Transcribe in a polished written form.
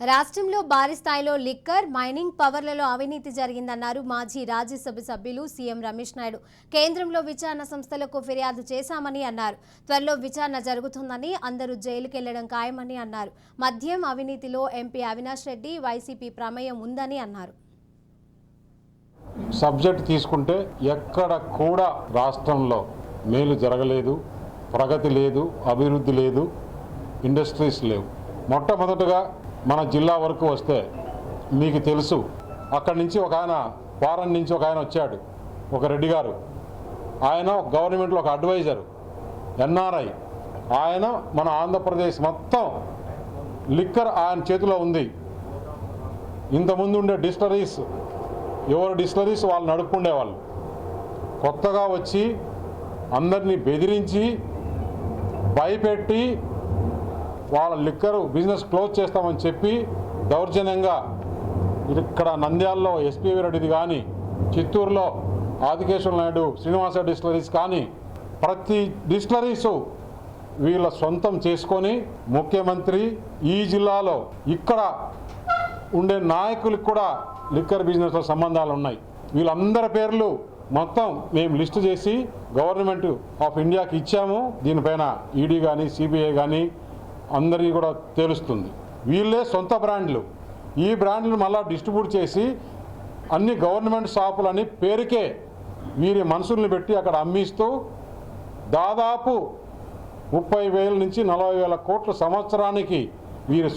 రాష్ట్రంలో భారీ స్థాయిలో లిక్కర్ మైనింగ్ పవర్లలో అవినీతి జరిగిందన్నారు మాజీ రాజ్యసభ సభ్యులు సీఎం రమేష్ నాయుడు. కేంద్రంలో విచారణ సంస్థలకు ఫిర్యాదు చేశామని అన్నారు. త్వరలో విచారణ జరుగుతుందని, అందరూ జైలుకెళ్లడం ఖాయమని అన్నారు. మద్యం అవినీతిలో ఎంపీ అవినాష్ రెడ్డి వైసీపీ ప్రమేయం ఉందని అన్నారు. సబ్జెక్ట్ తీసుకుంటే ఎక్కడ కూడా రాష్ట్రంలో మేలు జరగలేదు, ప్రగతి లేదు, అభివృద్ధి లేదు, ఇండస్ట్రీస్ లేవు. మొట్టమొదటగా మన జిల్లా వరకు వస్తే మీకు తెలుసు, అక్కడి నుంచి ఒక ఆయన ఫారెన్ నుంచి ఒక ఆయన వచ్చాడు, ఒక రెడ్డి గారు. ఆయన గవర్నమెంట్లో ఒక అడ్వైజరు, ఎన్ఆర్ఐ. ఆయన మన ఆంధ్రప్రదేశ్ మొత్తం లిక్కర్ ఆయన చేతిలో ఉంది. ఇంతకుముందు ఉండే డిస్టరీస్, ఎవరు డిస్టరీస్ వాళ్ళు నడుపుకుండేవాళ్ళు. కొత్తగా వచ్చి అందరినీ బెదిరించి భయపెట్టి వాళ్ళ లిక్కర్ బిజినెస్ క్లోజ్ చేస్తామని చెప్పి దౌర్జన్యంగా ఇక్కడ నంద్యాలలో ఎస్పీవి రెడ్డిది కానీ, చిత్తూరులో ఆదికేశ్వర నాయుడు శ్రీనివాస డిస్టరీస్ కానీ, ప్రతి డిస్టరీసు వీళ్ళ సొంతం చేసుకొని ముఖ్యమంత్రి ఈ జిల్లాలో ఇక్కడ ఉండే నాయకులకు కూడా లిక్కర్ బిజినెస్లో సంబంధాలు ఉన్నాయి. వీళ్ళందరి పేర్లు మొత్తం మేము లిస్టు చేసి గవర్నమెంట్ ఆఫ్ ఇండియాకి ఇచ్చాము. దీనిపైన ఈడీ కానీ, సిబిఐ కానీ అందరికీ కూడా తెలుస్తుంది. వీళ్ళే సొంత బ్రాండ్లు. ఈ బ్రాండ్లు మళ్ళీ డిస్ట్రిబ్యూట్ చేసి అన్ని గవర్నమెంట్ షాపులని పేరుకే వీరి మనుషుల్ని పెట్టి అక్కడ అమ్మిస్తూ దాదాపు 30,000 నుంచి 40,000 కోట్ల సంవత్సరానికి వీరి